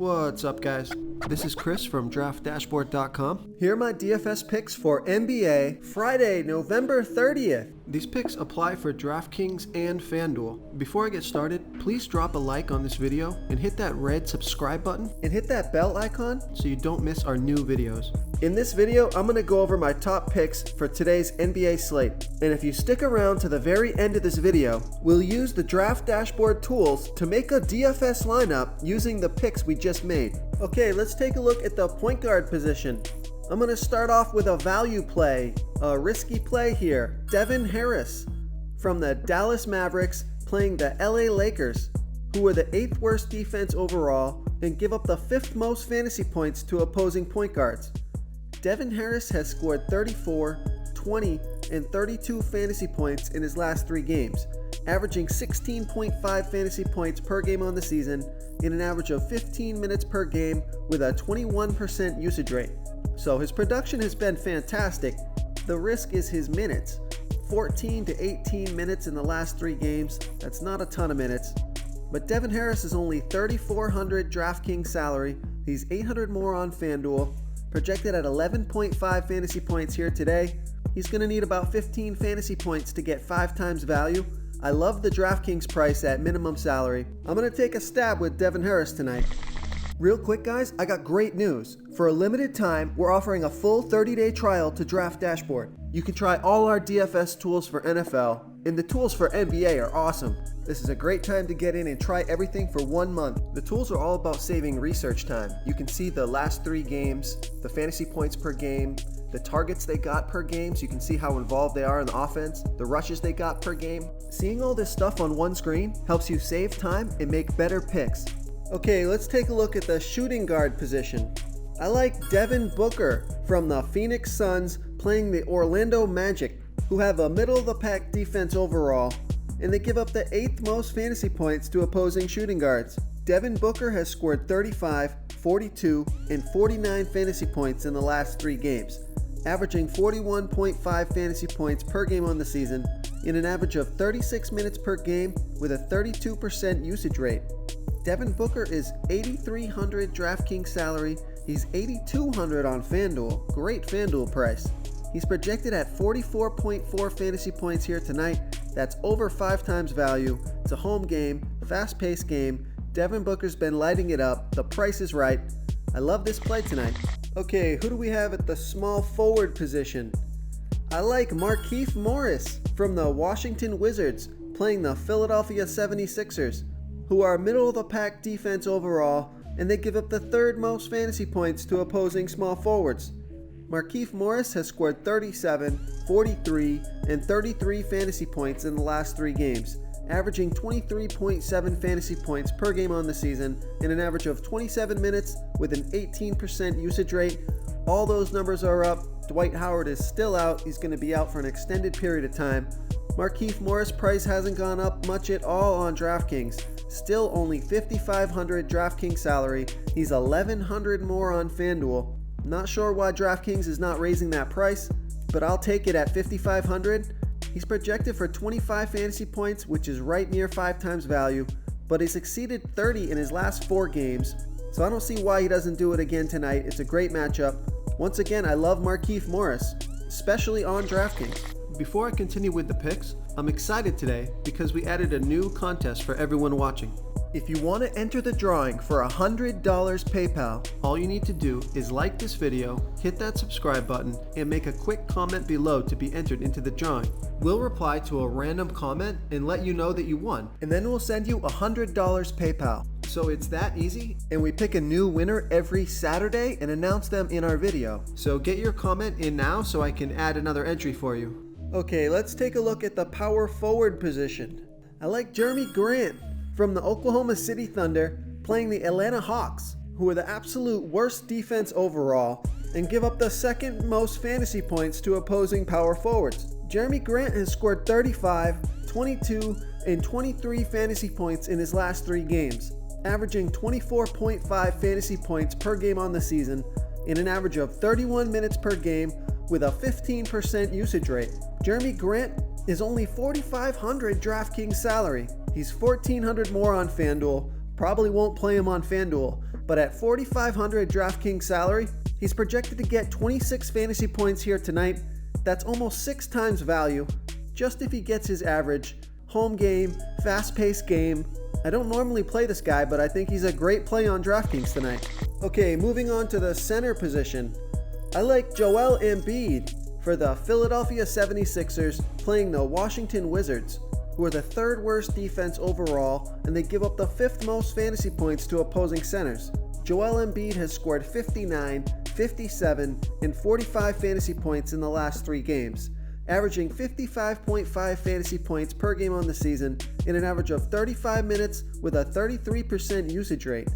What's up, guys? This is Chris from DraftDashboard.com. Here are my DFS picks for NBA Friday, November 30th. These picks apply for DraftKings and FanDuel. Before I get started, please drop a like on this video and hit that red subscribe button and hit that bell icon so you don't miss our new videos. In this video, I'm going to go over my top picks for today's NBA slate. And if you stick around to the very end of this video, we'll use the Draft Dashboard tools to make a DFS lineup using the picks we just made. Okay, let's take a look at the point guard position. I'm going to start off with a value play, a risky play here. Devin Harris from the Dallas Mavericks playing the LA Lakers, who are the 8th worst defense overall and give up the 5th most fantasy points to opposing point guards. Devin Harris has scored 34, 20, and 32 fantasy points in his last 3 games, averaging 16.5 fantasy points per game on the season in an average of 15 minutes per game with a 21% usage rate. So his production has been fantastic. The risk is his minutes. 14 to 18 minutes in the last 3 games. That's not a ton of minutes. But Devin Harris is only $3,400 DraftKings salary. He's $800 more on FanDuel. Projected at 11.5 fantasy points here today. He's going to need about 15 fantasy points to get 5 times value. I love the DraftKings price at minimum salary. I'm going to take a stab with Devin Harris tonight. Real quick, guys, I got great news. For a limited time, we're offering a full 30-day trial to Draft Dashboard. You can try all our DFS tools for NFL, and the tools for NBA are awesome. This is a great time to get in and try everything for 1 month. The tools are all about saving research time. You can see the last 3 games, the fantasy points per game, the targets they got per game, so you can see how involved they are in the offense, the rushes they got per game. Seeing all this stuff on one screen helps you save time and make better picks. Okay, let's take a look at the shooting guard position. I like Devin Booker from the Phoenix Suns playing the Orlando Magic, who have a middle-of-the-pack defense overall, and they give up the 8th most fantasy points to opposing shooting guards. Devin Booker has scored 35, 42, and 49 fantasy points in the last 3 games, averaging 41.5 fantasy points per game on the season in an average of 36 minutes per game with a 32% usage rate. Devin Booker is $8,300 DraftKings salary. He's $8,200 on FanDuel. Great FanDuel price. He's projected at 44.4 fantasy points here tonight. That's over 5 times value. It's a home game, fast-paced game. Devin Booker's been lighting it up. The price is right. I love this play tonight. Okay, who do we have at the small forward position? I like Markieff Morris from the Washington Wizards playing the Philadelphia 76ers, who are middle-of-the-pack defense overall, and they give up the 3rd most fantasy points to opposing small forwards. Markieff Morris has scored 37, 43, and 33 fantasy points in the last 3 games, averaging 23.7 fantasy points per game on the season in an average of 27 minutes with an 18% usage rate. All those numbers are up. Dwight Howard is still out. He's going to be out for an extended period of time. Markieff Morris' price hasn't gone up much at all on DraftKings. Still only $5,500 DraftKings salary. He's $1,100 more on FanDuel. Not sure why DraftKings is not raising that price, but I'll take it at $5,500. He's projected for 25 fantasy points, which is right near 5 times value, but he's exceeded 30 in his last 4 games, so I don't see why he doesn't do it again tonight. It's a great matchup. Once again, I love Markieff Morris, especially on DraftKings. Before I continue with the picks, I'm excited today because we added a new contest for everyone watching. If you want to enter the drawing for $100 PayPal, all you need to do is like this video, hit that subscribe button, and make a quick comment below to be entered into the drawing. We'll reply to a random comment and let you know that you won, and then we'll send you $100 PayPal. So it's that easy, and we pick a new winner every Saturday and announce them in our video. So get your comment in now so I can add another entry for you. Okay, let's take a look at the power forward position. I like Jeremy Grant from the Oklahoma City Thunder playing the Atlanta Hawks, who are the absolute worst defense overall and give up the 2nd most fantasy points to opposing power forwards. Jeremy Grant has scored 35, 22, and 23 fantasy points in his last 3 games, averaging 24.5 fantasy points per game on the season in an average of 31 minutes per game with a 15% usage rate. Jeremy Grant is only $4,500 DraftKings salary. He's $1,400 more on FanDuel. Probably won't play him on FanDuel. but at $4,500 DraftKings salary, he's projected to get 26 fantasy points here tonight. That's almost 6 times value, just if he gets his average. Home game, fast-paced game. I don't normally play this guy, but I think he's a great play on DraftKings tonight. Okay, moving on to the center position. I like Joel Embiid for the Philadelphia 76ers playing the Washington Wizards, who are the 3rd worst defense overall, and they give up the 5th most fantasy points to opposing centers. Joel Embiid has scored 59, 57, and 45 fantasy points in the last 3 games, averaging 55.5 fantasy points per game on the season in an average of 35 minutes with a 33% usage rate.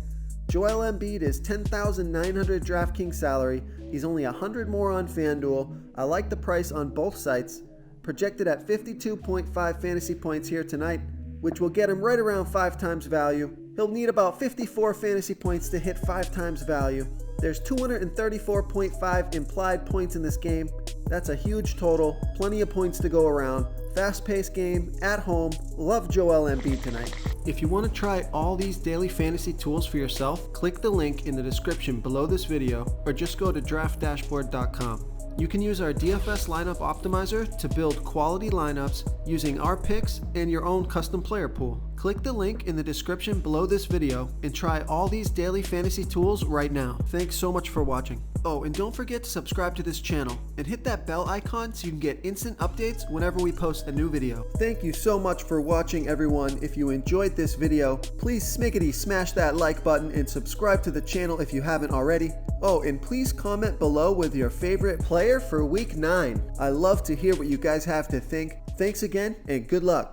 Joel Embiid is $10,900 DraftKings salary. He's only $100 more on FanDuel. I like the price on both sites. Projected at 52.5 fantasy points here tonight, which will get him right around 5 times value. He'll need about 54 fantasy points to hit 5 times value. There's 234.5 implied points in this game. That's a huge total, plenty of points to go around. Fast-paced game, at home. Love Joel Embiid tonight. If you want to try all these daily fantasy tools for yourself, click the link in the description below this video or just go to draftdashboard.com. You can use our DFS lineup optimizer to build quality lineups using our picks and your own custom player pool. Click the link in the description below this video and try all these daily fantasy tools right now. Thanks so much for watching. Oh, and don't forget to subscribe to this channel and hit that bell icon so you can get instant updates whenever we post a new video. Thank you so much for watching, everyone. If you enjoyed this video, please smash that like button and subscribe to the channel if you haven't already. Oh, and please comment below with your favorite player for week 9. I love to hear what you guys have to think. Thanks again and good luck.